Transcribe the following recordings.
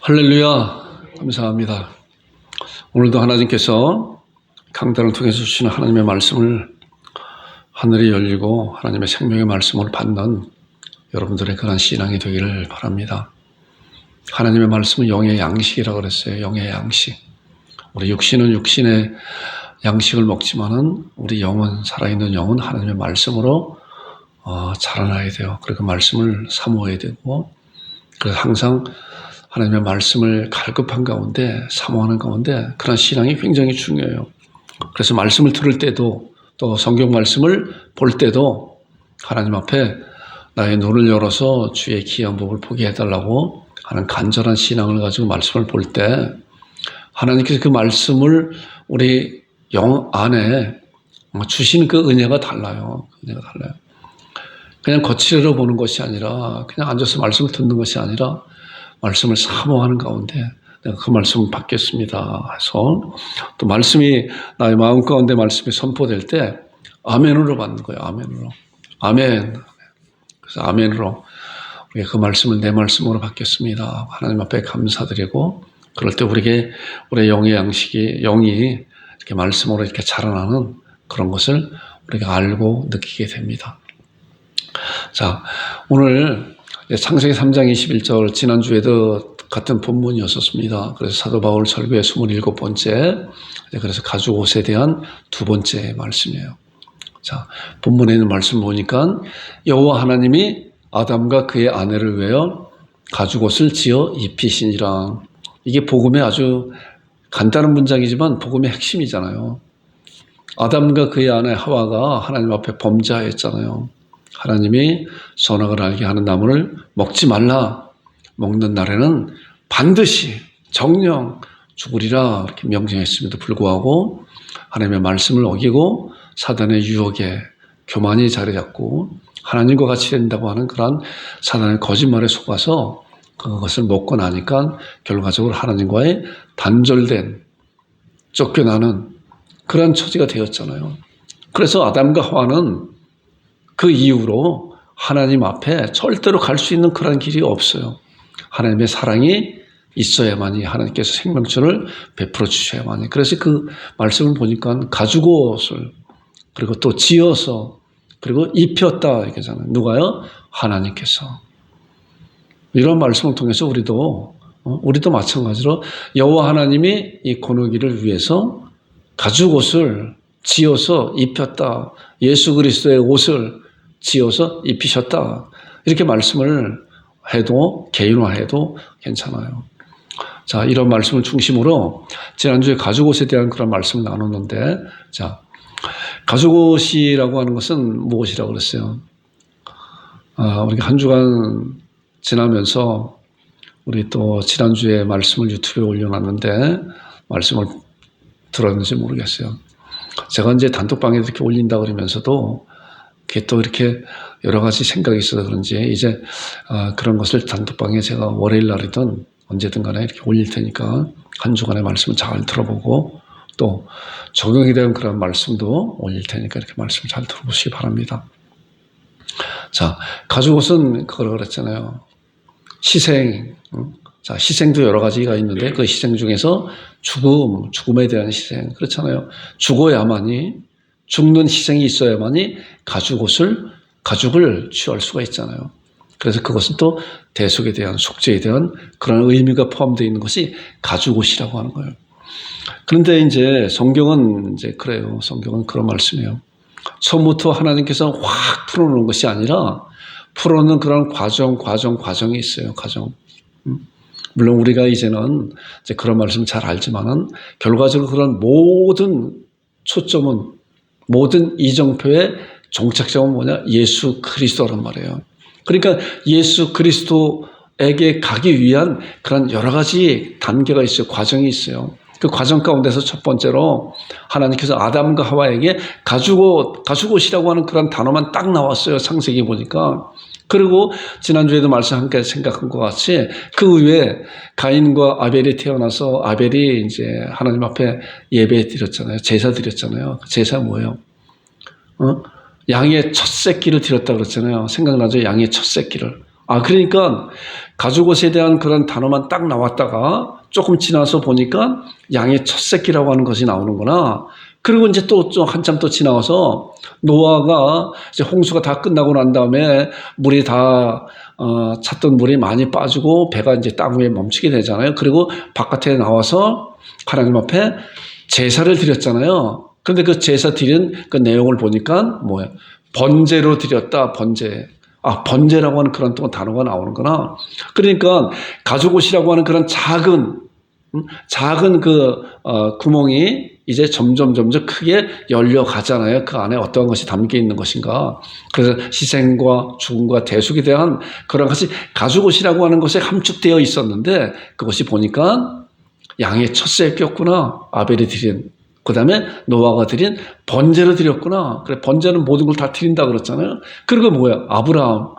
할렐루야, 감사합니다. 오늘도 하나님께서 강단을 통해서 주시는 하나님의 말씀을 하늘이 열리고 하나님의 생명의 말씀을 받는 여러분들의 그런 신앙이 되기를 바랍니다. 하나님의 말씀은 영의 양식이라고 그랬어요. 영의 양식. 우리 육신은 육신의 양식을 먹지만은 우리 영은, 살아있는 영은 하나님의 말씀으로 자라나야 돼요. 그리고 그 말씀을 사모해야 되고, 그래서 항상 하나님의 말씀을 갈급한 가운데, 사모하는 가운데 그런 신앙이 굉장히 중요해요. 그래서 말씀을 들을 때도, 또 성경 말씀을 볼 때도 하나님 앞에 나의 눈을 열어서 주의 귀한 법을 보게 해달라고 하는 간절한 신앙을 가지고 말씀을 볼 때, 하나님께서 그 말씀을 우리 영 안에 주신 그 은혜가 달라요. 은혜가 달라요. 그냥 거칠어 보는 것이 아니라, 그냥 앉아서 말씀을 듣는 것이 아니라 말씀을 사모하는 가운데 내가 그 말씀을 받겠습니다 해서, 또 말씀이 나의 마음 가운데 말씀이 선포될 때 아멘으로 받는 거예요. 아멘으로. 아멘. 그래서 아멘으로 우리가 그 말씀을 내 말씀으로 받겠습니다. 하나님 앞에 감사드리고, 그럴 때 우리의 영의 양식이, 영이 이렇게 말씀으로 이렇게 자라나는 그런 것을 우리가 알고 느끼게 됩니다. 자, 오늘 창세기 3장 21절, 지난주에도 같은 본문이었었습니다. 그래서 사도 바울 설교의 27번째, 그래서 가죽 옷에 대한 두 번째 말씀이에요. 자, 본문에 있는 말씀 보니까 여호와 하나님이 아담과 그의 아내를 위하여 가죽 옷을 지어 입히시니라. 이게 복음의 아주 간단한 문장이지만 복음의 핵심이잖아요. 아담과 그의 아내 하와가 하나님 앞에 범죄하였잖아요. 하나님이 선악을 알게 하는 나무를 먹지 말라, 먹는 날에는 반드시 정령 죽으리라 이렇게 명령했음에도 불구하고 하나님의 말씀을 어기고 사단의 유혹에 교만이 자리 잡고 하나님과 같이 된다고 하는 그런 사단의 거짓말에 속아서 그것을 먹고 나니까 결과적으로 하나님과의 단절된, 쫓겨나는 그런 처지가 되었잖아요. 그래서 아담과 하와는 그 이후로 하나님 앞에 절대로 갈 수 있는 그런 길이 없어요. 하나님의 사랑이 있어야만이 하나님께서 생명줄을 베풀어 주셔야만이. 그래서 그 말씀을 보니까 가죽 옷을, 그리고 또 지어서, 그리고 입혔다 이렇게잖아요. 누가요? 하나님께서. 이런 말씀을 통해서 우리도 마찬가지로 여호와 하나님이 이 건너기를 위해서 가죽 옷을 지어서 입혔다. 예수 그리스도의 옷을 지어서 입히셨다. 이렇게 말씀을 해도, 개인화해도 괜찮아요. 자, 이런 말씀을 중심으로 지난주에 가죽 옷에 대한 그런 말씀을 나눴는데, 자, 가죽 옷이라고 하는 것은 무엇이라고 그랬어요? 우리가 한 주간 지나면서 우리 또 지난주에 말씀을 유튜브에 올려놨는데 말씀을 들었는지 모르겠어요. 제가 이제 단톡방에 이렇게 올린다 그러면서도 그게 또 이렇게 여러 가지 생각이 있어서 그런지 이제 그런 것을 단톡방에 제가 월요일 날이든 언제든 간에 이렇게 올릴 테니까 한 주간의 말씀을 잘 들어보고 또 적용이 되는 그런 말씀도 올릴 테니까 이렇게 말씀 잘 들어보시기 바랍니다. 자, 가죽 옷은 그걸 그랬잖아요. 희생. 자, 희생도 여러 가지가 있는데 그 희생 중에서 죽음에 대한 희생. 그렇잖아요. 죽는 희생이 있어야만이 가죽을 취할 수가 있잖아요. 그래서 그것은 또 대속에 대한, 속죄에 대한 그런 의미가 포함되어 있는 것이 가죽 옷이라고 하는 거예요. 그런데 이제 성경은 이제 그래요. 성경은 그런 말씀이에요. 처음부터 하나님께서 확 풀어놓은 것이 아니라 풀어놓는 그런 과정이 있어요. 과정. 물론 우리가 이제는 이제 그런 말씀 잘 알지만은 결과적으로 그런 모든 초점은, 모든 이정표의 종착점은 뭐냐? 예수 그리스도란 말이에요. 그러니까 예수 그리스도에게 가기 위한 그런 여러 가지 단계가 있어요. 과정이 있어요. 그 과정 가운데서 첫 번째로 하나님께서 아담과 하와에게 가죽옷이라고 하는 그런 단어만 딱 나왔어요. 창세기 보니까. 그리고 지난주에도 말씀 함께 생각한 것 같이 그 외에 가인과 아벨이 태어나서 아벨이 이제 하나님 앞에 예배 드렸잖아요. 제사 드렸잖아요. 제사 뭐예요? 양의 첫 새끼를 드렸다 그랬잖아요. 생각나죠? 양의 첫 새끼를. 그러니까 가죽옷에 대한 그런 단어만 딱 나왔다가 조금 지나서 보니까 양의 첫 새끼라고 하는 것이 나오는구나. 그리고 이제 또 한참 또 지나서 노아가 이제 홍수가 다 끝나고 난 다음에 물이 다 찼던 물이 많이 빠지고 배가 이제 땅 위에 멈추게 되잖아요. 그리고 바깥에 나와서 하나님 앞에 제사를 드렸잖아요. 그런데 그 제사 드린 그 내용을 보니까 뭐예요? 번제로 드렸다. 번제. 번제라고 하는 그런 또 단어가 나오는구나. 그러니까 가죽옷이라고 하는 그런 작은 그 구멍이 이제 점점 크게 열려 가잖아요. 그 안에 어떠한 것이 담겨 있는 것인가. 그래서 희생과 죽음과 대속에 대한 그런 것이 가죽옷이라고 하는 것에 함축되어 있었는데 그것이 보니까 양의 첫 새끼였구나. 아벨이 드린. 그 다음에 노아가 드린 번제를 드렸구나. 그래, 번제는 모든 걸 다 드린다 그랬잖아요. 그리고 뭐야? 아브라함.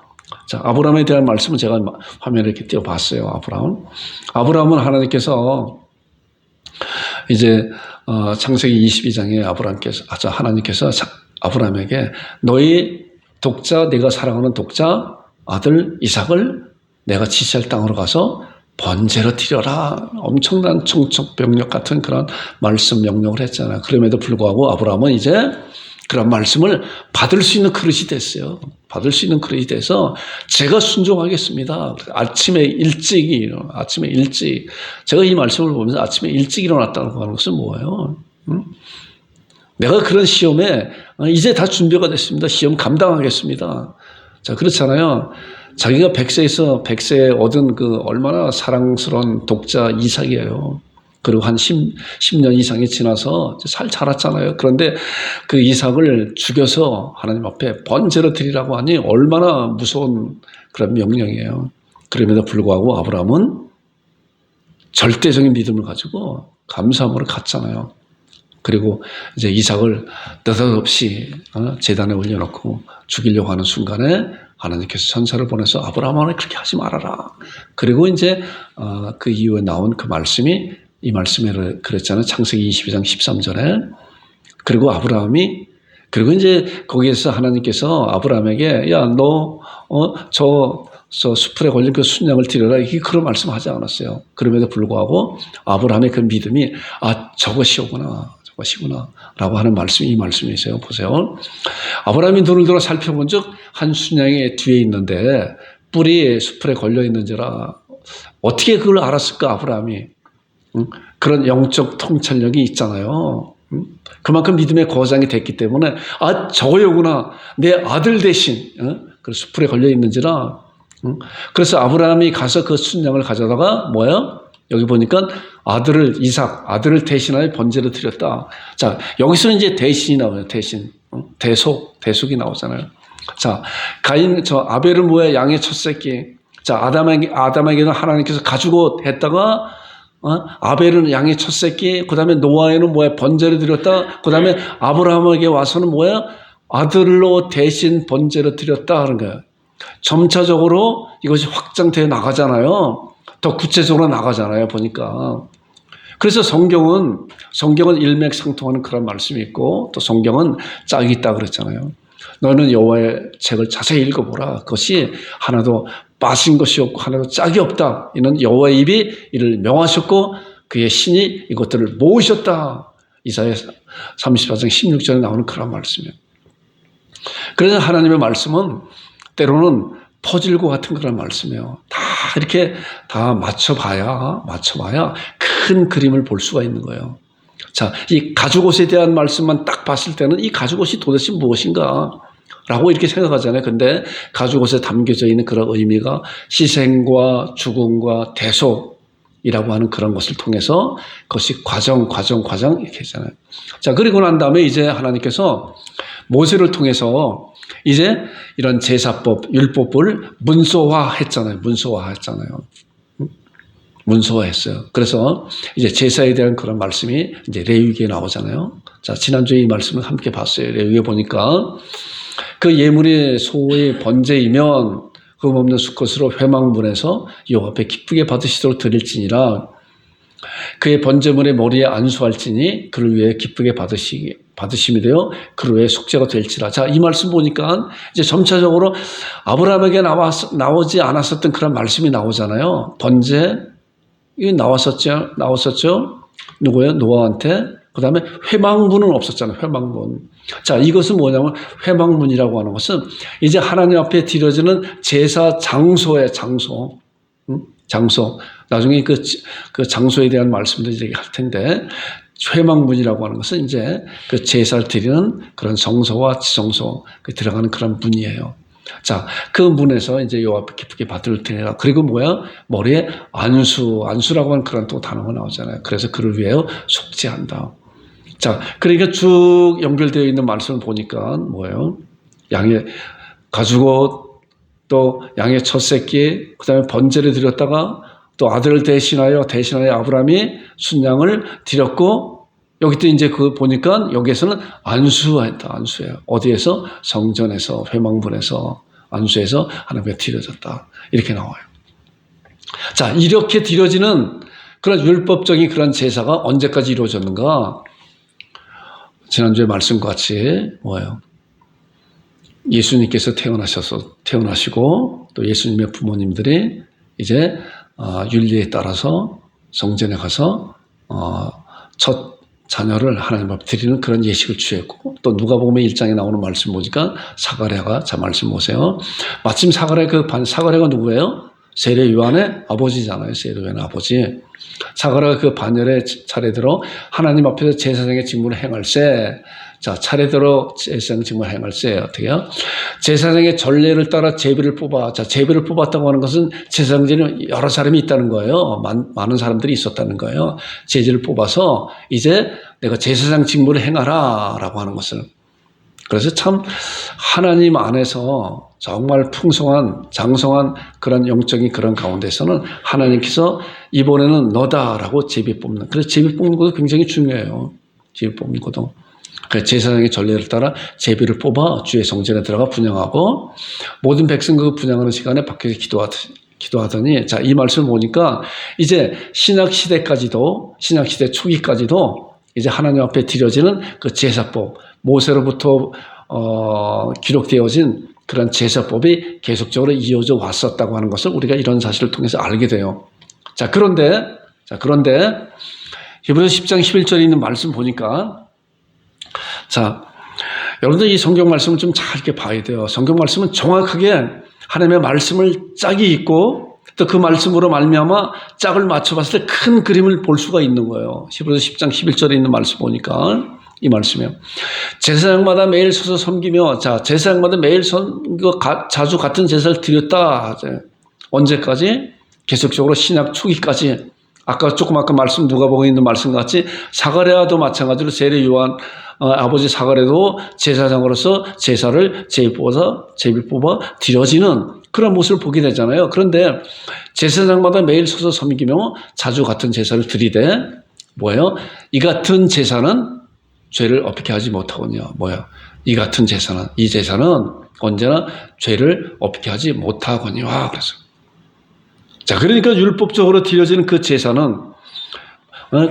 자, 아브라함에 대한 말씀은 제가 화면에 이렇게 띄워봤어요. 아브라함은 하나님께서 이제 창세기 22장에 하나님께서 아브라함에게 너희 독자, 내가 사랑하는 독자 아들 이삭을 내가 지시할 땅으로 가서 번제로 드려라. 엄청난 청천벽력 같은 그런 말씀 명령을 했잖아요. 그럼에도 불구하고 아브라함은 이제 그런 말씀을 받을 수 있는 그릇이 됐어요. 받을 수 있는 그릇이 돼서 제가 순종하겠습니다. 아침에 일찍 제가 이 말씀을 보면서 아침에 일찍 일어났다고 하는 것은 뭐예요? 내가 그런 시험에 이제 다 준비가 됐습니다. 시험 감당하겠습니다. 자, 그렇잖아요. 자기가 100세에 얻은 그 얼마나 사랑스러운 독자 이삭이에요. 그리고 한 10년 이상이 지나서 살 자랐잖아요. 그런데 그 이삭을 죽여서 하나님 앞에 번제로 드리라고 하니 얼마나 무서운 그런 명령이에요. 그럼에도 불구하고 아브라함은 절대적인 믿음을 가지고 감사함으로 갔잖아요. 그리고 이제 이삭을 느닷없이 제단에 올려놓고 죽이려고 하는 순간에 하나님께서 천사를 보내서 아브라함아 그렇게 하지 말아라. 그리고 이제 그 이후에 나온 그 말씀이 이 말씀에 그랬잖아요. 창세기 22장 13절에. 그리고 그리고 이제 거기에서 하나님께서 아브라함에게 야, 너 저 수풀에 걸린 그 순양을 드려라. 이게 그런 말씀하지 않았어요. 그럼에도 불구하고 아브라함의 그 믿음이 저것이구나 라고 하는 이 말씀이세요. 보세요. 아브라함이 눈을 들어 살펴본 즉 한 순양이 뒤에 있는데 뿔이 수풀에 걸려 있는지라 어떻게 그걸 알았을까 아브라함이. 그런 영적 통찰력이 있잖아요. 그만큼 믿음의 거장이 됐기 때문에 저거구나 내 아들 대신 그 수풀에 걸려 있는지라. 그래서 아브라함이 가서 그 순양을 가져다가 뭐예요? 여기 보니까 아들을 대신하여 번제로 드렸다. 자, 여기서는 이제 대신이 나와요. 대신. 대속이 나오잖아요. 자, 아벨은 뭐야? 양의 첫 새끼. 자, 아담에게는 하나님께서 가죽옷 했다가, 아벨은 양의 첫 새끼, 그 다음에 노아에는 뭐야? 번제로 드렸다. 그 다음에 아브라함에게 와서는 뭐야? 아들로 대신 번제로 드렸다 하는 거예요. 점차적으로 이것이 확장되어 나가잖아요. 더 구체적으로 나가잖아요. 보니까. 그래서 성경은 일맥상통하는 그런 말씀이 있고 또 성경은 짝이 있다 그랬잖아요. 너는 여호와의 책을 자세히 읽어보라. 그것이 하나도 빠진 것이 없고 하나도 짝이 없다. 이는 여호와의 입이 이를 명하셨고 그의 신이 이것들을 모으셨다. 이사야 34장 16절에 나오는 그런 말씀이에요. 그래서 하나님의 말씀은 때로는 퍼즐과 같은 그런 말씀이에요. 다 이렇게 다 맞춰봐야 큰 그림을 볼 수가 있는 거예요. 자, 이 가죽옷에 대한 말씀만 딱 봤을 때는 이 가죽옷이 도대체 무엇인가? 라고 이렇게 생각하잖아요. 근데 가죽옷에 담겨져 있는 그런 의미가 희생과 죽음과 대속이라고 하는 그런 것을 통해서 그것이 과정 이렇게 했잖아요. 자, 그리고 난 다음에 이제 하나님께서 모세를 통해서 이제 이런 제사법, 율법을 문서화했잖아요. 문서화했어요. 그래서 이제 제사에 대한 그런 말씀이 이제 레위기에 나오잖아요. 자, 지난주에 이 말씀을 함께 봤어요. 레위기에 보니까 그 예물이 소의 번제이면 흠없는 수컷으로 회막문에서 여호와 앞에 기쁘게 받으시도록 드릴지니라. 그의 번제물의 머리에 안수할지니 그를 위해 기쁘게 받으심이 되어 그로 의 속죄가 될지라. 자, 이 말씀 보니까 이제 점차적으로 아브라함에게 나오지 않았었던 그런 말씀이 나오잖아요. 번제, 이 나왔었죠. 누구예요? 노아한테. 그 다음에 회망문은 없었잖아요. 회망문. 자, 이것은 뭐냐면 회망문이라고 하는 것은 이제 하나님 앞에 드려지는 제사 장소의 장소. 장소. 나중에 그 장소에 대한 말씀도 이제 할 텐데, 회망문이라고 하는 것은 이제 그 제사를 드리는 그런 성소와 지성소 들어가는 그런 문이에요. 자, 그 문에서 이제 여호와 앞에 기쁘게 받을 테니라. 그리고 뭐야? 머리에 안수라고 하는 그런 또 단어가 나오잖아요. 그래서 그를 위하여 속죄한다. 자, 그러니까 쭉 연결되어 있는 말씀을 보니까 뭐예요? 양의 가죽옷, 또 양의 첫 새끼, 그 다음에 번제를 드렸다가 또 아들을 대신하여 아브라함이 순양을 드렸고, 여기 또 이제 그 보니까 여기에서는 안수했다. 안수예요. 어디에서? 성전에서, 회망문에서, 안수해서 하나님께 드려졌다. 이렇게 나와요. 자, 이렇게 드려지는 그런 율법적인 그런 제사가 언제까지 이루어졌는가? 지난주에 말씀과 같이 뭐예요? 예수님께서 태어나시고 또 예수님의 부모님들이 이제 율리에 따라서 성전에 가서 첫 자녀를 하나님 앞에 드리는 그런 예식을 취했고, 또 누가복음 1장에 나오는 말씀 보니까 사가랴가, 자 말씀 보세요. 마침 사가랴가 누구예요? 세례 요한의 아버지잖아요. 세례 요한의 아버지. 사가랴가 그 반열에 차례대로 하나님 앞에서 제사장의 직무를 행할세. 자, 차례대로 제사장 직무를 행할세. 어떻게요? 제사장의 전례를 따라 제비를 뽑아. 자, 제비를 뽑았다고 하는 것은 제사장들이 여러 사람이 있다는 거예요. 많은 사람들이 있었다는 거예요. 제비를 뽑아서 이제 내가 제사장 직무를 행하라 라고 하는 것을. 그래서 참 하나님 안에서 정말 풍성한 장성한 그런 영적인 그런 가운데서는 하나님께서 이번에는 너다라고 제비 뽑는. 그래서 제비 뽑는 것도 굉장히 중요해요. 제비 뽑는 것도. 제사장의 전례를 따라 제비를 뽑아 주의 성전에 들어가 분향하고, 모든 백성 그 분향하는 시간에 밖에서 기도하더니, 자, 이 말씀을 보니까 이제 신약시대 초기까지도 이제 하나님 앞에 드려지는 그 제사법, 모세로부터 기록되어진 그런 제사법이 계속적으로 이어져 왔었다고 하는 것을 우리가 이런 사실을 통해서 알게 돼요. 자, 그런데 히브리서 10장 11절에 있는 말씀 보니까, 자, 여러분들 이 성경 말씀을 좀 잘 이렇게 봐야 돼요. 성경 말씀은 정확하게 하나님의 말씀을 짝이 있고, 또 그 말씀으로 말미암아 짝을 맞춰봤을 때 큰 그림을 볼 수가 있는 거예요. 히브리서 10장 11절에 있는 말씀 보니까 이 말씀이에요. 제사장마다 매일 서서 섬기며, 자, 제사장마다 매일 자주 같은 제사를 드렸다. 언제까지? 계속적으로 신약 초기까지. 아까 말씀 누가복음에 있는 말씀 같이 사가랴도 마찬가지로 세례 요한 아버지 사가랴도 제사장으로서 제사를 제비 뽑아 드려지는 그런 모습을 보게 되잖아요. 그런데 제사장마다 매일 서서 섬기며 자주 같은 제사를 드리되, 뭐예요? 이 같은 제사는 죄를 어떻게 하지 못하거든요. 뭐예요? 이 제사는 언제나 죄를 어떻게 하지 못하거니와. 그래서 자, 그러니까 율법적으로 드려지는 그 제사는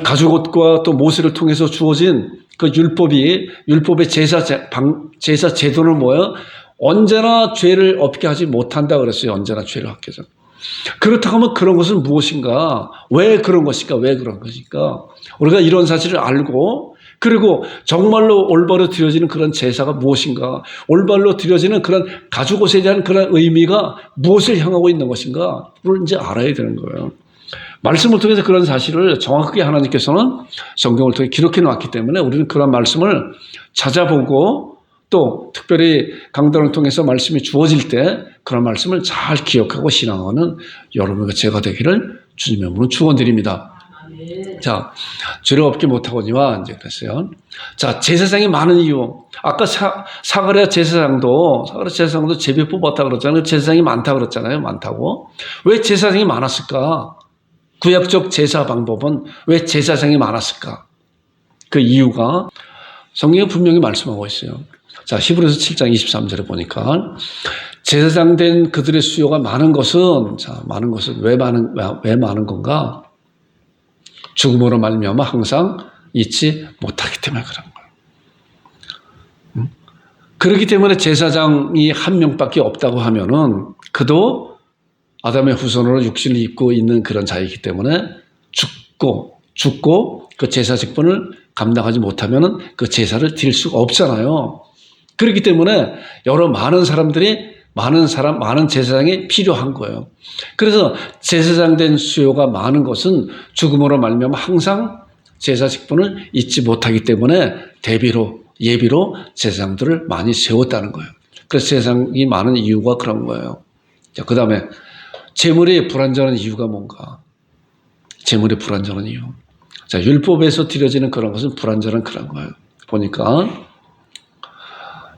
가죽옷과 또 모세를 통해서 주어진 그 율법의 제사 제도는 뭐예요? 언제나 죄를 없게 하지 못한다 그랬어요. 언제나 죄를 없게 하죠. 그렇다고 하면 그런 것은 무엇인가? 왜 그런 것일까? 우리가 이런 사실을 알고, 그리고 정말로 올바로 드려지는 그런 제사가 무엇인가? 올바로 드려지는 그런 가죽옷에 대한 그런 의미가 무엇을 향하고 있는 것인가? 그걸 이제 알아야 되는 거예요. 말씀을 통해서 그런 사실을 정확하게 하나님께서는 성경을 통해 기록해 놨기 때문에 우리는 그런 말씀을 찾아보고, 또 특별히 강단을 통해서 말씀이 주어질 때 그런 말씀을 잘 기억하고 신앙하는 여러분과 제가 되기를 주님의 이름으로 축원드립니다. 자, 죄를 없게 못하거니와 이제 그랬어요. 자, 제사장이 많은 이유. 아까 사가랴 제사장도 제비 뽑았다 그랬잖아요. 제사장이 많다 그랬잖아요. 많다고. 왜 제사장이 많았을까? 구약적 제사 방법은 왜 제사장이 많았을까? 그 이유가 성경에 분명히 말씀하고 있어요. 자, 히브리서 7장 23절에 보니까 제사장 된 그들의 수요가 많은 것은 왜 많은 건가? 죽음으로 말미암아 항상 잊지 못하기 때문에 그런 거예요. 그렇기 때문에 제사장이 한 명밖에 없다고 하면은 그도 아담의 후손으로 육신을 입고 있는 그런 자이기 때문에 죽고 그 제사 직분을 감당하지 못하면은 그 제사를 드릴 수가 없잖아요. 그렇기 때문에 많은 사람들이 많은 제사장이 필요한 거예요. 그래서 제사장 된 수요가 많은 것은 죽음으로 말미암아 항상 제사 직분을 잊지 못하기 때문에 예비로 제사장들을 많이 세웠다는 거예요. 그래서 제사장이 많은 이유가 그런 거예요. 자, 그 다음에 재물이 불완전한 이유가 뭔가? 재물이 불완전한 이유. 자, 율법에서 드려지는 그런 것은 불완전한 그런 거예요. 보니까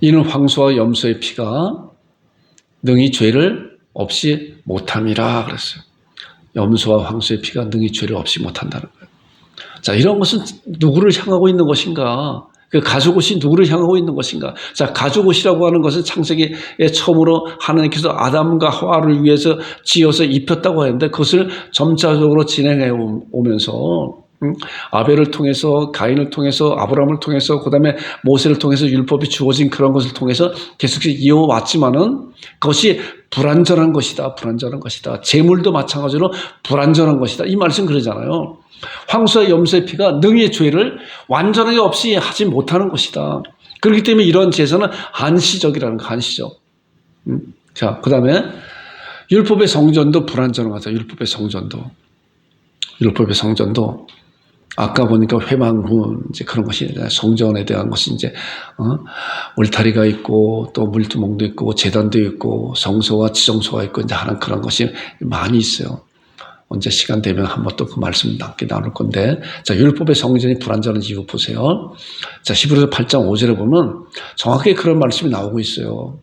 이는 황소와 염소의 피가 능히 죄를 없이 못함이라 그랬어요. 염소와 황소의 피가 능히 죄를 없이 못한다는 거예요. 자, 이런 것은 누구를 향하고 있는 것인가? 그 가죽옷이 누구를 향하고 있는 것인가? 자, 가죽옷이라고 하는 것은 창세기에 처음으로 하나님께서 아담과 하와를 위해서 지어서 입혔다고 하는데 그것을 점차적으로 진행해 오면서 아벨을 통해서 가인을 통해서 아브라함을 통해서 그다음에 모세를 통해서 율법이 주어진 그런 것을 통해서 계속해서 이어왔지만은 그것이 불완전한 것이다. 재물도 마찬가지로 불완전한 것이다. 이 말씀 그러잖아요. 황소와 염소의 피가 능히 죄를 완전하게 없이 하지 못하는 것이다. 그렇기 때문에 이런 제사는 한시적이라는 거, 한시적. 자, 그 다음에 율법의 성전도 불완전한 거다. 율법의 성전도 아까 보니까 회막문 이제 그런 것이 성전에 대한 것이 이제 울타리가 있고 또 물두멍도 있고 제단도 있고 성소와 지성소가 있고 이제 하는 그런 것이 많이 있어요. 언제 시간 되면 한번 또 그 말씀 함께 나눌 건데, 자, 율법의 성전이 불완전한 이유 보세요. 자, 히브리서 8장 5절에 보면 정확하게 그런 말씀이 나오고 있어요.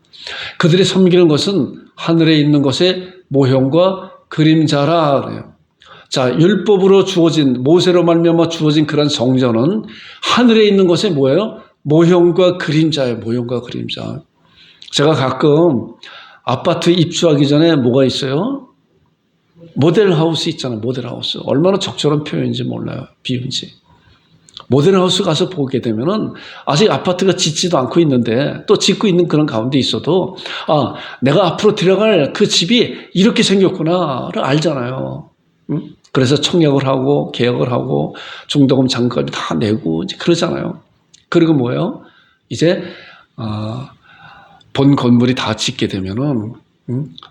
그들이 섬기는 것은 하늘에 있는 것의 모형과 그림자라 그래요. 자, 율법으로 주어진, 모세로 말미암아 주어진 그런 성전은 하늘에 있는 것의 뭐예요? 모형과 그림자예요. 모형과 그림자. 제가 가끔 아파트 입주하기 전에 뭐가 있어요? 모델하우스 있잖아요. 모델하우스. 얼마나 적절한 표현인지 몰라요. 비유인지. 모델하우스 가서 보게 되면은 아직 아파트가 짓지도 않고 있는데 또 짓고 있는 그런 가운데 있어도 내가 앞으로 들어갈 그 집이 이렇게 생겼구나를 알잖아요. 그래서 청약을 하고 계약을 하고 중도금 잔금까지 다 내고 이제 그러잖아요. 그리고 뭐예요? 이제 본 건물이 다 짓게 되면은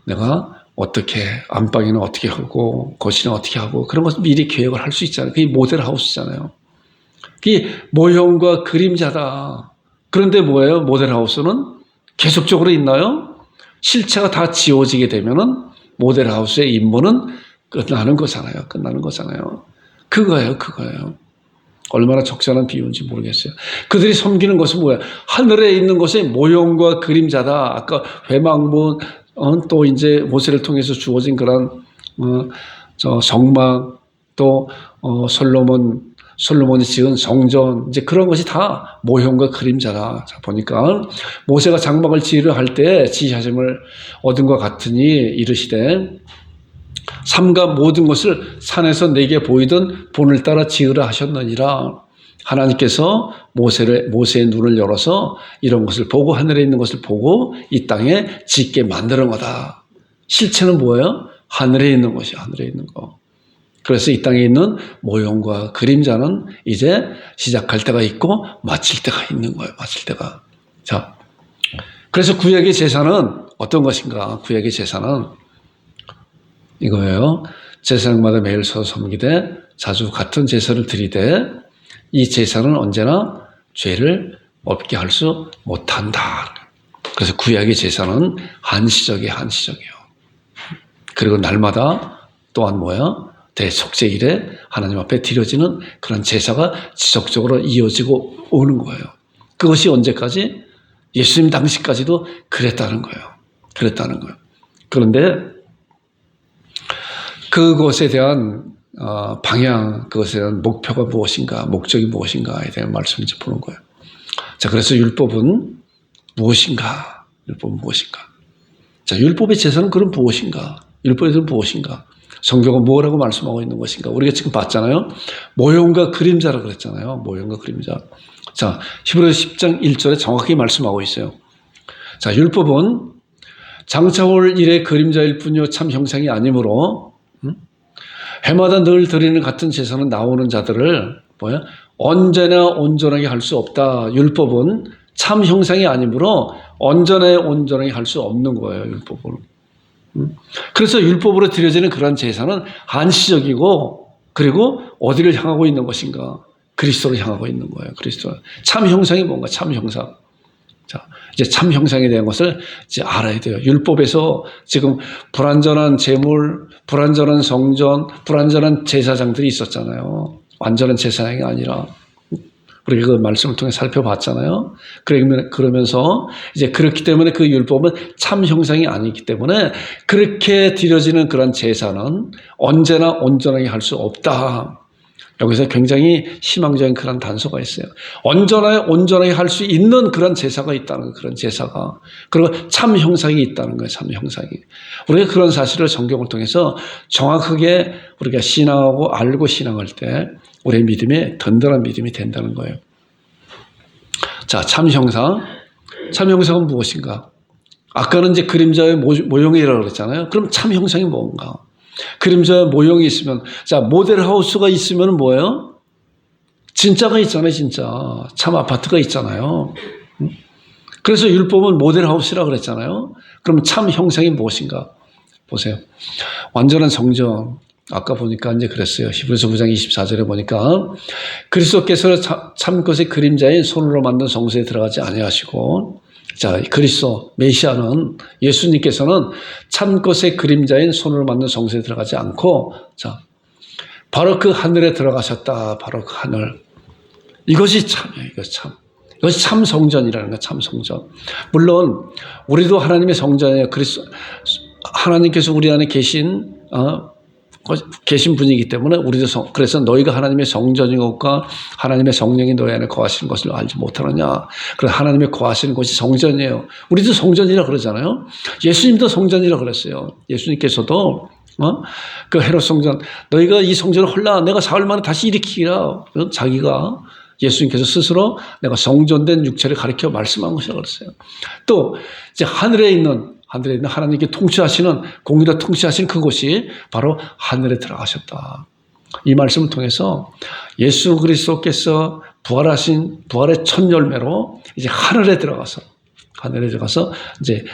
내가 어떻게 안방에는 어떻게 하고 거실은 어떻게 하고 그런 것을 미리 계획을 할 수 있잖아요. 그게 모델하우스잖아요. 그게 모형과 그림자다. 그런데 뭐예요? 모델하우스는 계속적으로 있나요? 실체가 다 지워지게 되면은 모델하우스의 임무는 끝나는 거잖아요. 그거예요. 얼마나 적절한 비유인지 모르겠어요. 그들이 섬기는 것은 뭐예요? 하늘에 있는 것의 모형과 그림자다. 아까 회막문, 또 이제 모세를 통해서 주어진 그런 성막, 또 솔로몬이 지은 성전, 이제 그런 것이 다 모형과 그림자다. 자, 보니까 모세가 장막을 지으려 할 때 지시하심을 얻은 것 같으니 이르시되 삼가 모든 것을 산에서 내게 보이던 본을 따라 지으라 하셨느니라. 하나님께서 모세의 눈을 열어서 이런 것을 보고 하늘에 있는 것을 보고 이 땅에 짓게 만드는 거다. 실체는 뭐예요? 하늘에 있는 것이 하늘에 있는 거. 그래서 이 땅에 있는 모형과 그림자는 이제 시작할 때가 있고 마칠 때가 있는 거예요. 마칠 때가. 자, 그래서 구약의 제사는 어떤 것인가? 구약의 제사는 이거예요. 제사장마다 매일 서서 섬기되 자주 같은 제사를 드리되 이 제사는 언제나 죄를 없게 할 수 못한다. 그래서 구약의 제사는 한시적이에요. 그리고 날마다 또한 뭐야? 대속죄일에 하나님 앞에 드려지는 그런 제사가 지속적으로 이어지고 오는 거예요. 그것이 언제까지? 예수님 당시까지도 그랬다는 거예요. 그런데 그것에 대한 방향, 그것에 대한 목표가 무엇인가, 목적이 무엇인가에 대한 말씀을 이제 보는 거예요. 자, 그래서 율법은 무엇인가? 자, 율법의 제사는 그럼 무엇인가? 율법에서는 무엇인가? 성경은 뭐라고 말씀하고 있는 것인가? 우리가 지금 봤잖아요. 모형과 그림자라고 그랬잖아요. 모형과 그림자. 자, 히브리서 10장 1절에 정확하게 말씀하고 있어요. 자, 율법은 장차올 일의 그림자일 뿐이요 참 형상이 아니므로 해마다 늘 드리는 같은 제사는 나오는 자들을 언제나 온전하게 할 수 없다. 율법은 참 형상이 아니므로 온전하게 할 수 없는 거예요. 율법은. 그래서 율법으로 드려지는 그런 제사는 한시적이고, 그리고 어디를 향하고 있는 것인가? 그리스도를 향하고 있는 거예요. 그리스도. 참 형상이 뭔가? 참 형상. 자, 이제 참 형상에 대한 것을 이제 알아야 돼요. 율법에서 지금 불완전한 제물, 불완전한 성전, 불완전한 제사장들이 있었잖아요. 완전한 제사장이 아니라. 우리가 그 말씀을 통해 살펴봤잖아요. 그러면서 이제 그렇기 때문에 그 율법은 참 형상이 아니기 때문에 그렇게 드려지는 그런 제사는 언제나 온전하게 할 수 없다. 여기서 굉장히 희망적인 그런 단서가 있어요. 온전하게 할 수 있는 그런 제사가 있다는 거예요. 그런 제사가. 그리고 참 형상이 있다는 거예요. 참 형상이. 우리가 그런 사실을 성경을 통해서 정확하게 우리가 신앙하고 알고 신앙할 때 우리의 믿음에 든든한 믿음이 된다는 거예요. 자, 참 형상. 참 형상은 무엇인가? 아까는 이제 그림자의 모형이라고 그랬잖아요. 그럼 참 형상이 뭔가? 그림자의 모형이 있으면, 자, 모델하우스가 있으면 뭐예요? 진짜가 있잖아요, 진짜. 참 아파트가 있잖아요. 그래서 율법은 모델하우스라고 그랬잖아요. 그럼 참 형상이 무엇인가? 보세요. 완전한 성전. 아까 보니까 이제 그랬어요. 히브리서 9장 24절에 보니까 그리스도께서 참 것의 그림자인 손으로 만든 성소에 들어가지 아니하시고, 자, 그리스도 메시아는 예수님께서는 참 것의 그림자인 손으로 만든 성소에 들어가지 않고, 자, 바로 그 하늘에 들어가셨다. 바로 그 하늘. 이것이 참이에요. 이것이 참 성전이라는 거예요. 참 성전. 물론 우리도 하나님의 성전이에요. 하나님께서 우리 안에 계신 분이기 때문에 우리도 그래서 너희가 하나님의 성전인 것과 하나님의 성령이 너희 안에 거하시는 것을 알지 못하느냐. 그래서 하나님의 거하시는 곳이 성전이에요. 우리도 성전이라 그러잖아요. 예수님도 성전이라 그랬어요. 예수님께서도 그 헤롯 성전, 너희가 이 성전을 헐라 내가 사흘 만에 다시 일으키리라. 자기가 예수님께서 스스로 내가 성전된 육체를 가리켜 말씀한 것이라고 그랬어요. 또 이제 하늘에 있는 하나님께 통치하시는, 공의로 통치하시는 그곳이 바로 하늘에 들어가셨다. 이 말씀을 통해서 예수 그리스도께서 부활의 첫 열매로 이제 하늘에 들어가서 이제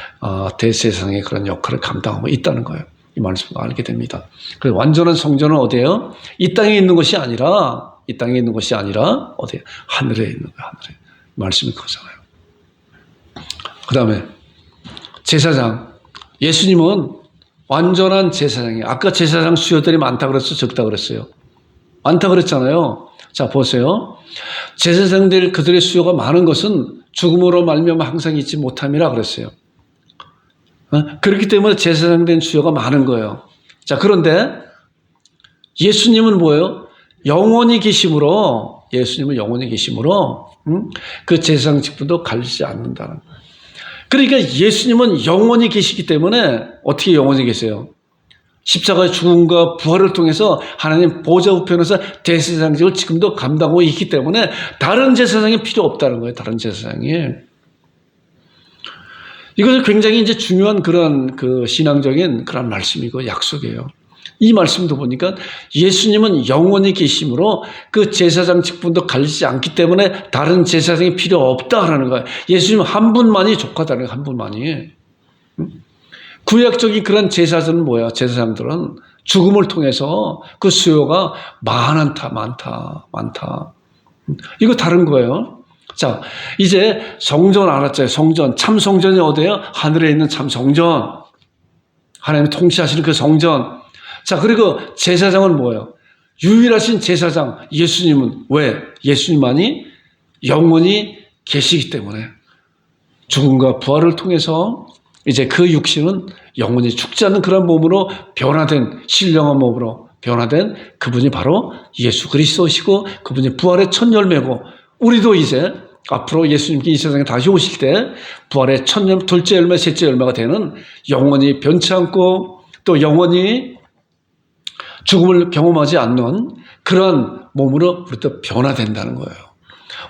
대세상의 그런 역할을 감당하고 있다는 거예요. 이 말씀을 알게 됩니다. 그래서 완전한 성전은 어디예요? 이 땅에 있는 것이 아니라 어디예요? 하늘에 있는 거예요. 하늘에. 말씀이 그거잖아요. 그 다음에 제사장. 예수님은 완전한 제사장이에요. 아까 제사장 수요들이 많다 그랬어요? 적다 그랬어요? 많다 그랬잖아요. 자, 보세요. 제사장들 그들의 수요가 많은 것은 죽음으로 말미암아 항상 잊지 못함이라 그랬어요. 그렇기 때문에 제사장 된 수요가 많은 거예요. 자, 그런데 예수님은 뭐예요? 영원히 계심으로 그 제사장 직분도 가리지 않는다는 거예요. 그러니까 예수님은 영원히 계시기 때문에 어떻게 영원히 계세요? 십자가의 죽음과 부활을 통해서 하나님 보좌 우편에서 대제사장직을 지금도 감당하고 있기 때문에 다른 제사장이 필요 없다는 거예요. 다른 제사장이. 이것은 굉장히 이제 중요한 그런 그 신앙적인 그런 말씀이고 약속이에요. 이 말씀도 보니까 예수님은 영원히 계심으로 그 제사장 직분도 가리지 않기 때문에 다른 제사장이 필요 없다라는 거예요. 예수님 한 분만이 족하다는 거예요. 한 분만이. 구약적인 그런 제사장은 뭐야? 제사장들은 죽음을 통해서 그 수요가 많다. 이거 다른 거예요. 자, 이제 성전 알았죠? 성전. 참 성전이 어디예요? 하늘에 있는 참 성전. 하나님이 통치하시는 그 성전. 자, 그리고 제사장은 뭐예요? 유일하신 제사장 예수님은 왜? 예수님만이 영원히 계시기 때문에 죽음과 부활을 통해서 이제 그 육신은 영원히 죽지 않는 그런 몸으로 변화된 신령한 몸으로 변화된 그분이 바로 예수 그리스도시고 그분이 부활의 첫 열매고 우리도 이제 앞으로 예수님께 이 세상에 다시 오실 때 부활의 첫 열매, 둘째 열매, 셋째 열매가 되는 영원히 변치 않고 또 영원히 죽음을 경험하지 않는 그런 몸으로 우리도 변화된다는 거예요.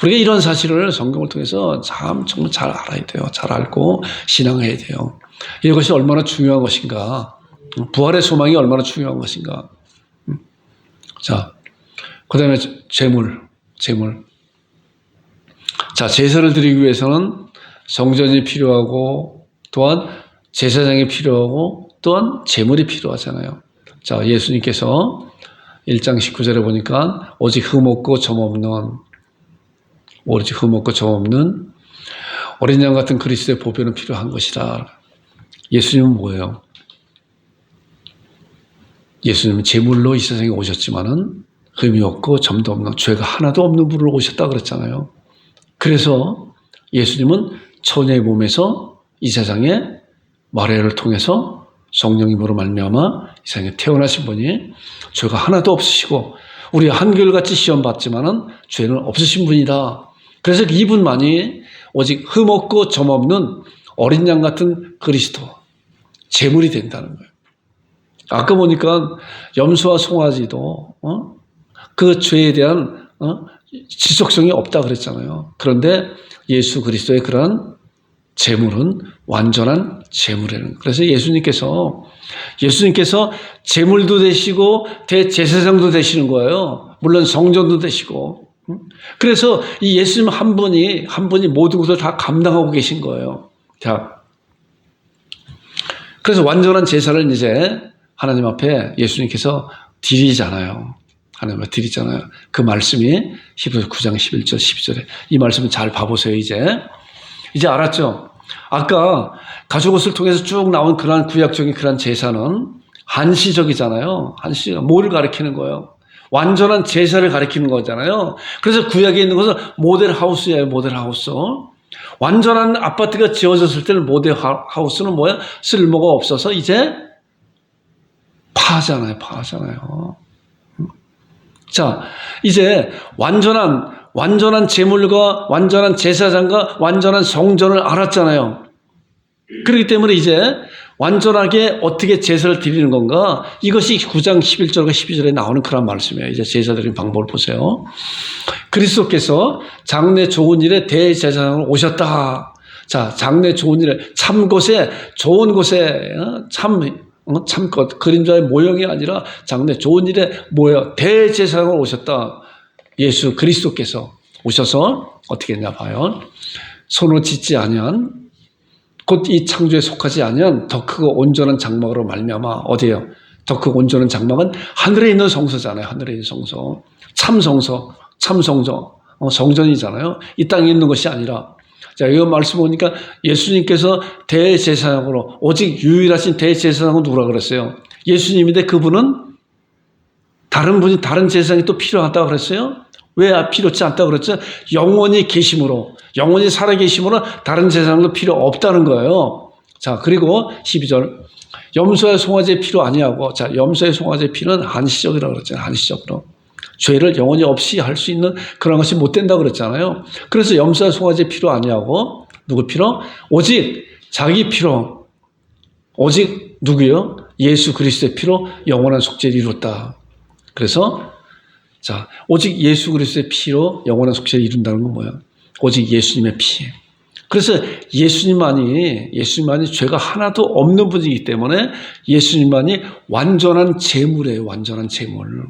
우리가 이런 사실을 성경을 통해서 정말 잘 알아야 돼요. 잘 알고 신앙해야 돼요. 이것이 얼마나 중요한 것인가. 부활의 소망이 얼마나 중요한 것인가. 자, 그 다음에 재물. 자, 제사를 드리기 위해서는 성전이 필요하고 또한 제사장이 필요하고 또한 재물이 필요하잖아요. 자, 예수님께서 1장 19절에 보니까 오직 흠없고 점없는 어린 양 같은 그리스도의 보배는 필요한 것이다. 예수님은 뭐예요? 예수님은 제물로 이 세상에 오셨지만은 흠이 없고 점도 없는 죄가 하나도 없는 분으로 오셨다 그랬잖아요. 그래서 예수님은 처녀의 몸에서 이 세상에 마리아를 통해서 성령님으로 말미암아 이 세상에 태어나신 분이 죄가 하나도 없으시고 우리 한결같이 시험 받지만은 죄는 없으신 분이다. 그래서 이분만이 오직 흠없고 점없는 어린 양 같은 그리스도 제물이 된다는 거예요. 아까 보니까 염소와 송아지도 그 죄에 대한 지속성이 없다 그랬잖아요. 그런데 예수 그리스도의 그런 제물은 완전한 제물이라는 거예요. 그래서 예수님께서 제물도 되시고 대제사장도 되시는 거예요. 물론 성전도 되시고. 그래서 이 예수님 한 분이 모든 것을 다 감당하고 계신 거예요. 자, 그래서 완전한 제사를 이제 하나님 앞에 예수님께서 드리잖아요. 하나님 앞에 드리잖아요. 그 말씀이 히브리서 9장 11절 12절에 이 말씀을 잘 봐보세요. 이제 알았죠? 아까 가죽옷을 통해서 쭉 나온 그러한 구약적인 그러한 제사는 한시적이잖아요. 한시적. 뭐를 가리키는 거예요? 완전한 제사를 가리키는 거잖아요. 그래서 구약에 있는 것은 모델하우스예요. 모델하우스. 완전한 아파트가 지어졌을 때는 모델하우스는 뭐야? 쓸모가 없어서 이제 파잖아요. 자, 이제 완전한 제물과 완전한 제사장과 완전한 성전을 알았잖아요. 그렇기 때문에 이제 완전하게 어떻게 제사를 드리는 건가? 이것이 9장 11절과 12절에 나오는 그런 말씀이에요. 이제 제사 드리는 방법을 보세요. 그리스도께서 장래 좋은 일에 대제사장으로 오셨다. 자, 장래 좋은 일에 좋은 곳에 참것 그림자의 모형이 아니라 장래 좋은 일에 모여 대제사장으로 오셨다. 예수 그리스도께서 오셔서 어떻게 했냐 봐요. 손으로 짓지 아니한 곧 이 창조에 속하지 아니한 더 크고 온전한 장막으로 말미암아 어디예요? 더 크고 온전한 장막은 하늘에 있는 성소잖아요. 하늘에 있는 성소. 참성소, 참성소, 성전이잖아요. 이 땅에 있는 것이 아니라. 자, 이 말씀 보니까 예수님께서 대제사장으로 오직 유일하신 대제사장은 누구라 그랬어요? 예수님인데 그분은 다른 제사장이 또 필요하다고 그랬어요? 왜 필요치 않다고 그랬죠? 영원히 살아계심으로 다른 제사장도 필요 없다는 거예요. 자, 그리고 12절. 염소의 송아지의 피로 아니하고, 자, 염소의 송아지의 피는 한시적이라고 그랬잖아요. 한시적으로. 죄를 영원히 없이 할 수 있는 그런 것이 못 된다고 그랬잖아요. 그래서 염소와 송아지의 피로 아니하고, 누구 피로? 오직 자기 피로. 오직 누구요? 예수 그리스도의 피로 영원한 속죄를 이뤘다. 그래서 자, 오직 예수 그리스도의 피로 영원한 속죄를 이룬다는 건 뭐예요? 오직 예수님의 피. 그래서 예수님만이 죄가 하나도 없는 분이기 때문에 예수님만이 완전한 제물이에요. 완전한 제물.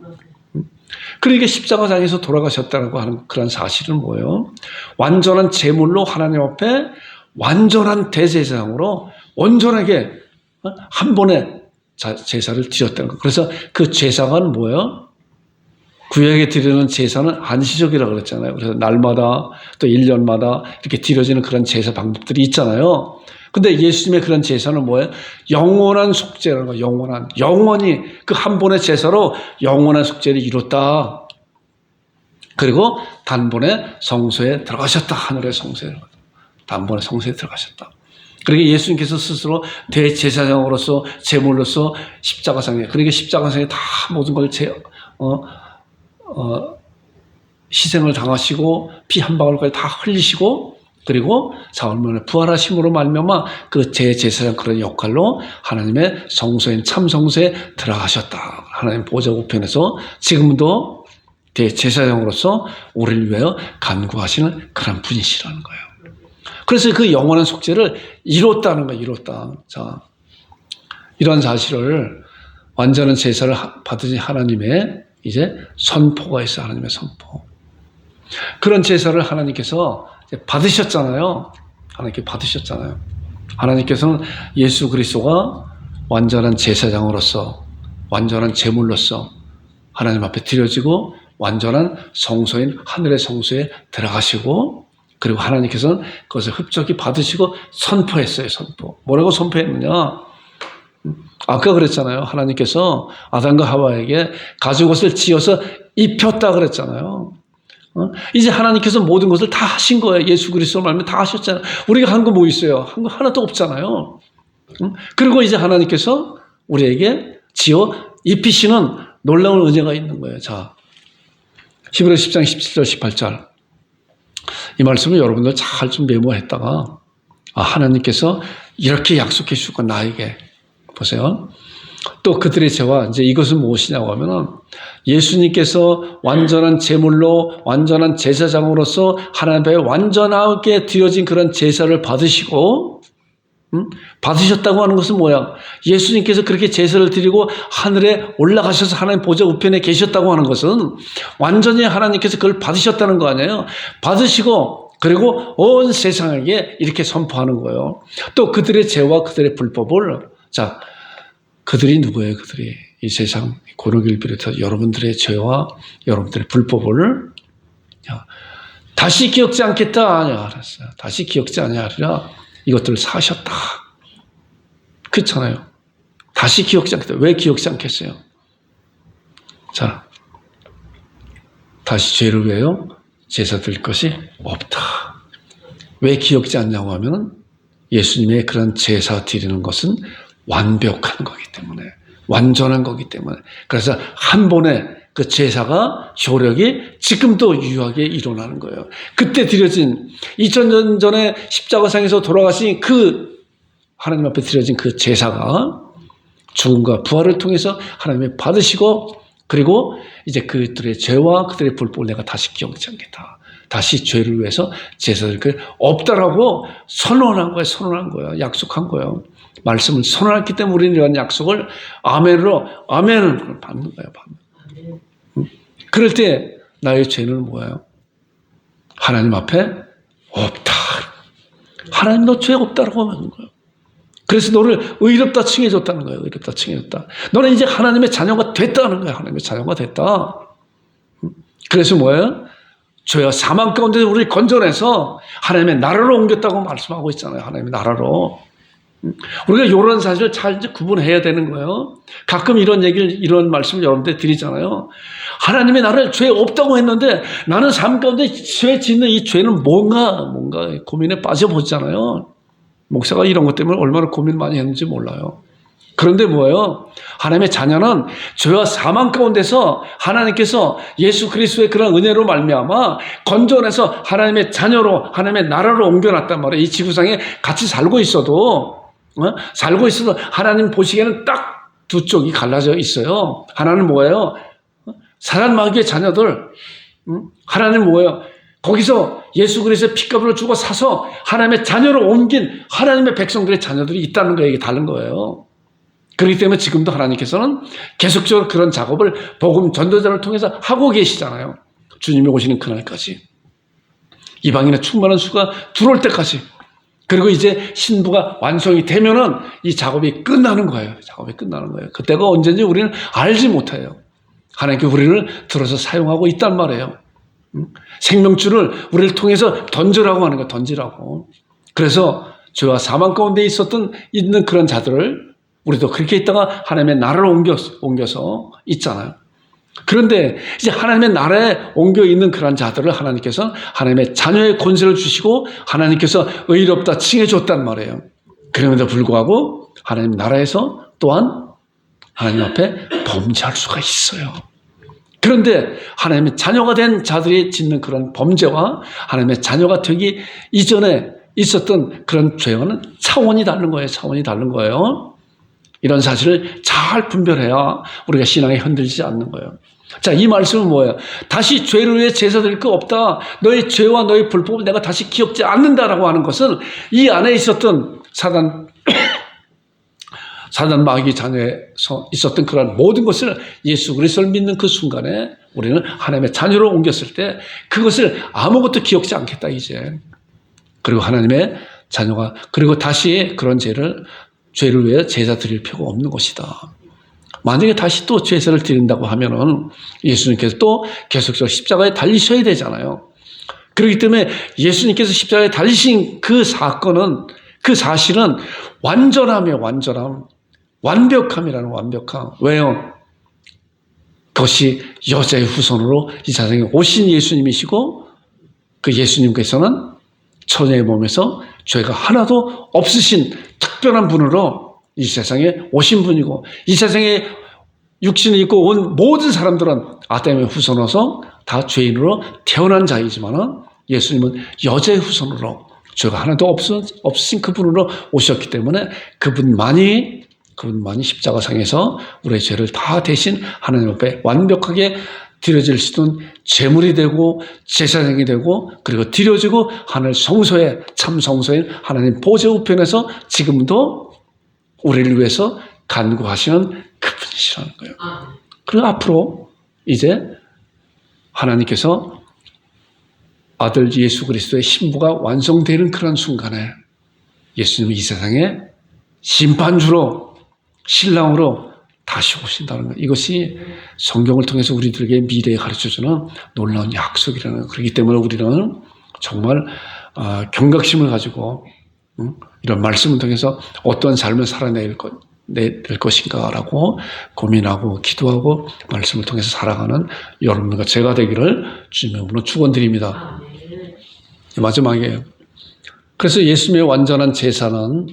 그러니까 십자가상에서 돌아가셨다고 하는 그런 사실은 뭐예요? 완전한 제물로 하나님 앞에 완전한 대제사장으로 온전하게 한 번에 제사를 드렸다는 거. 그래서 그 제사가 뭐예요? 구약에 드리는 제사는 한시적이라고 그랬잖아요. 그래서 날마다 또 1년마다 이렇게 드려지는 그런 제사 방법들이 있잖아요. 근데 예수님의 그런 제사는 뭐예요? 영원한 속죄라는 거예요. 영원히 그 한 번의 제사로 영원한 속죄를 이뤘다. 그리고 단번에 성소에 들어가셨다. 하늘의 성소에 단번에 성소에 들어가셨다. 그러니까 예수님께서 스스로 대제사장으로서 제물로서 십자가상에, 그러니까 십자가상에 다 모든 걸 희생을 당하시고 피 한 방울까지 다 흘리시고, 그리고 사흘 만에 부활하심으로 말미암아 그 제사장 그런 역할로 하나님의 성소인 참성소에 들어가셨다. 하나님 보좌 우편에서 지금도 대제사장으로서 우리를 위하여 간구하시는 그런 분이시라는 거예요. 그래서 그 영원한 속죄를 이뤘다는 거예요. 이뤘다. 자, 이런 사실을 완전한 제사를 받으신 하나님의 이제 선포가 있어요. 하나님의 선포. 그런 제사를 하나님께서 받으셨잖아요. 하나님께 받으셨잖아요. 하나님께서는 예수 그리스도가 완전한 제사장으로서, 완전한 제물로서 하나님 앞에 드려지고 완전한 성소인 하늘의 성소에 들어가시고, 그리고 하나님께서는 그것을 흡족히 받으시고 선포했어요. 선포. 뭐라고 선포했느냐? 아까 그랬잖아요. 하나님께서 아담과 하와에게 가죽옷을 지어서 입혔다 그랬잖아요. 이제 하나님께서 모든 것을 다 하신 거예요. 예수 그리스도 말면 다 하셨잖아요. 우리가 한 거 뭐 있어요? 한 거 하나도 없잖아요. 그리고 이제 하나님께서 우리에게 지어 입히시는 놀라운 은혜가 있는 거예요. 자, 히브리서 10장 17절 18절 이 말씀을 여러분들 잘 좀 메모했다가 하나님께서 이렇게 약속해 주고 나에게 보세요. 또 그들의 죄와 이제 이것은 무엇이냐고 하면은 예수님께서 완전한 제물로 완전한 제사장으로서 하나님 앞에 완전하게 드려진 그런 제사를 받으시고 받으셨다고 하는 것은 뭐야? 예수님께서 그렇게 제사를 드리고 하늘에 올라가셔서 하나님 보좌 우편에 계셨다고 하는 것은 완전히 하나님께서 그걸 받으셨다는 거 아니에요? 받으시고 그리고 온 세상에게 이렇게 선포하는 거예요. 또 그들의 죄와 그들의 불법을, 자, 그들이 누구예요? 그들이 이 세상 고르기를 비롯해서 여러분들의 죄와 여러분들의 불법을 다시 기억지 않겠다. 아니야, 알았어요. 다시 기억지 아니하리라. 이것들을 사셨다. 그렇잖아요. 다시 기억지 않겠다. 왜 기억지 않겠어요? 자, 다시 죄를 위하여 제사 드릴 것이 없다. 왜 기억지 않냐고 하면은 예수님의 그런 제사 드리는 것은 완벽한 거기 때문에, 완전한 거기 때문에. 그래서 한 번에 그 제사가 효력이 지금도 유효하게 일어나는 거예요. 그때 드려진 2000년 전에 십자가상에서 돌아가신 그 하나님 앞에 드려진 그 제사가 죽음과 부활을 통해서 하나님이 받으시고, 그리고 이제 그들의 죄와 그들의 불법을 내가 다시 기억지 않겠다. 다시 죄를 위해서 제사를 없다라고 선언한 거예요. 선언한 거예요. 약속한 거예요. 말씀을 선언했기 때문에 우리는 이런 약속을 아멘으로, 아멘을 받는 거예요. 그럴 때 나의 죄는 뭐예요? 하나님 앞에 없다. 하나님 너 죄 없다라고 하는 거예요. 그래서 너를 의롭다 칭해줬다는 거예요. 의롭다 칭해줬다. 너는 이제 하나님의 자녀가 됐다는 거예요. 하나님의 자녀가 됐다. 그래서 뭐예요? 죄와 사망 가운데 우리를 건져내서 하나님의 나라로 옮겼다고 말씀하고 있잖아요. 하나님의 나라로. 우리가 이런 사실을 잘 구분해야 되는 거예요. 가끔 이런 얘기를, 이런 말씀을 여러분들 드리잖아요. 하나님의 나라를 죄 없다고 했는데 나는 삶 가운데 죄 짓는 이 죄는 뭔가 고민에 빠져보잖아요. 목사가 이런 것 때문에 얼마나 고민 많이 했는지 몰라요. 그런데 뭐예요? 하나님의 자녀는 죄와 사망 가운데서 하나님께서 예수 그리스도의 그런 은혜로 말미암아 건져내서 하나님의 자녀로, 하나님의 나라로 옮겨놨단 말이에요. 이 지구상에 같이 살고 있어도 하나님 보시기에는 딱 두 쪽이 갈라져 있어요. 하나는 뭐예요? 사단 마귀의 자녀들. 하나는 뭐예요? 거기서 예수 그리스도의 핏값을 주고 사서 하나님의 자녀로 옮긴 하나님의 백성들의 자녀들이 있다는 거예요. 이게 다른 거예요. 그렇기 때문에 지금도 하나님께서는 계속적으로 그런 작업을 복음 전도자를 통해서 하고 계시잖아요. 주님이 오시는 그날까지. 이방인의 충만한 수가 들어올 때까지. 그리고 이제 신부가 완성이 되면은 이 작업이 끝나는 거예요. 작업이 끝나는 거예요. 그때가 언제인지 우리는 알지 못해요. 하나님께 우리를 들어서 사용하고 있단 말이에요. 생명줄을 우리를 통해서 던지라고 하는 거예요. 던지라고. 그래서 죄와 사망 가운데 있는 그런 자들을 우리도 그렇게 있다가 하나님의 나라로 옮겨서 있잖아요. 그런데 이제 하나님의 나라에 옮겨 있는 그런 자들을 하나님께서 하나님의 자녀의 권세를 주시고 하나님께서 의롭다 칭해줬단 말이에요. 그럼에도 불구하고 하나님 나라에서 또한 하나님 앞에 범죄할 수가 있어요. 그런데 하나님의 자녀가 된 자들이 짓는 그런 범죄와 하나님의 자녀가 되기 이전에 있었던 그런 죄와는 차원이 다른 거예요. 차원이 다른 거예요. 이런 사실을 잘 분별해야 우리가 신앙에 흔들리지 않는 거예요. 자, 이 말씀은 뭐예요? 다시 죄를 위해 제사 드릴 거 없다. 너의 죄와 너의 불법을 내가 다시 기억지 않는다라고 하는 것은 이 안에 있었던 사단 마귀 자녀에서 있었던 그런 모든 것을 예수 그리스도를 믿는 그 순간에 우리는 하나님의 자녀로 옮겼을 때 그것을 아무것도 기억지 않겠다 이제. 그리고 하나님의 자녀가 그리고 다시 그런 죄를 위해 제사 드릴 필요가 없는 것이다. 만약에 다시 또 제사를 드린다고 하면은 예수님께서 또 계속적으로 십자가에 달리셔야 되잖아요. 그렇기 때문에 예수님께서 십자가에 달리신 그 사건은 그 사실은 완전함이에요. 완벽함이라는 완벽함. 왜요? 그것이 여자의 후손으로 이 세상에 오신 예수님이시고 그 예수님께서는 처녀의 몸에서 죄가 하나도 없으신 특별한 분으로 이 세상에 오신 분이고 이 세상에 육신을 입고 온 모든 사람들은 아담의 후손으로서 다 죄인으로 태어난 자이지만 예수님은 여자의 후손으로 죄가 하나도 없으신 그분으로 오셨기 때문에 그분만이 십자가상에서 우리의 죄를 다 대신 하나님 앞에 완벽하게 드려질 수 있는 제물이 되고 제사장이 되고 그리고 드려지고 하늘 성소에 참 성소인 하나님 보좌 우편에서 지금도 우리를 위해서 간구하시는 그분이시라는 거예요. 그리고 앞으로 이제 하나님께서 아들 예수 그리스도의 신부가 완성되는 그런 순간에 예수님은 이 세상에 심판주로 신랑으로 다시 오신다는 것. 이것이 성경을 통해서 우리들에게 미래에 가르쳐주는 놀라운 약속이라는 것. 그렇기 때문에 우리는 정말 경각심을 가지고 이런 말씀을 통해서 어떤 삶을 살아낼 것인가라고 고민하고 기도하고 말씀을 통해서 살아가는 여러분과 제가 되기를 주님의 이름으로 축원드립니다. 마지막이에요. 그래서 예수님의 완전한 제사는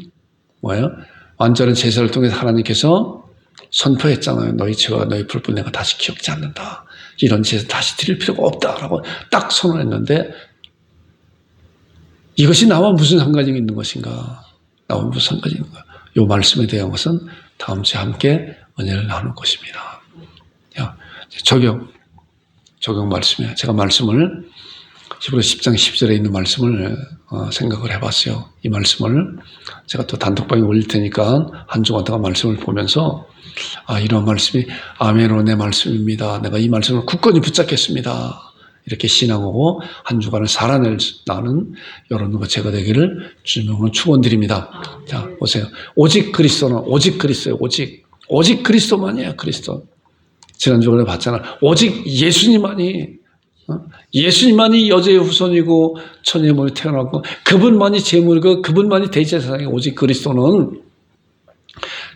뭐예요? 완전한 제사를 통해서 하나님께서 선포했잖아요. 너희 죄와 너희 불법 내가 다시 기억지 않는다. 이런 제사 다시 드릴 필요가 없다라고 딱 선언했는데 이것이 나와 무슨 상관이 있는 것인가? 나와 무슨 상관이 있는가? 이 말씀에 대한 것은 다음 주에 함께 은혜를 나눌 것입니다. 적용 말씀이에요. 제가 말씀을 히브리서 10장 10절에 있는 말씀을 생각을 해봤어요. 이 말씀을 제가 또 단톡방에 올릴 테니까 한 주간 동안 말씀을 보면서 이런 말씀이 아멘으로 내 말씀입니다. 내가 이 말씀을 굳건히 붙잡겠습니다. 이렇게 신앙하고 한 주간을 살아내는 여러분과 제가 되기를 주님으로 축원드립니다. 자, 보세요. 오직 그리스도는 오직 그리스도예요. 오직 그리스도만이에요. 그리스도. 지난주에 봤잖아. 오직 예수님만이 여자의 후손이고 처녀의 몸에 태어났고 그분만이 제물이고 그분만이 대제사장이 오직 그리스도는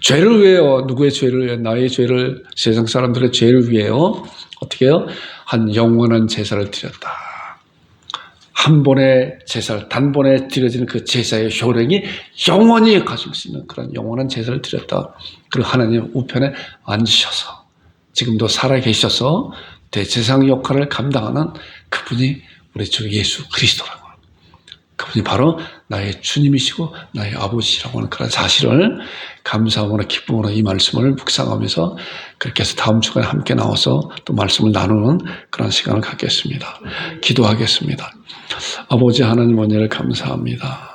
죄를 위해요. 누구의 죄를 위해? 나의 죄를 세상 사람들의 죄를 위해요. 어떻게 해요? 한 영원한 제사를 드렸다. 한 번의 제사를 단번에 드려지는 그 제사의 효력이 영원히 가질 수 있는 그런 영원한 제사를 드렸다. 그리고 하나님 우편에 앉으셔서 지금도 살아계셔서 대제사장 역할을 감당하는 그분이 우리 주 예수 그리스도라고 합니다. 그분이 바로 나의 주님이시고 나의 아버지라고 하는 그런 사실을 감사함으로 기쁨으로 이 말씀을 묵상하면서 그렇게 해서 다음 주간에 함께 나와서 또 말씀을 나누는 그런 시간을 갖겠습니다. 기도하겠습니다. 아버지 하나님 은혜를 감사합니다.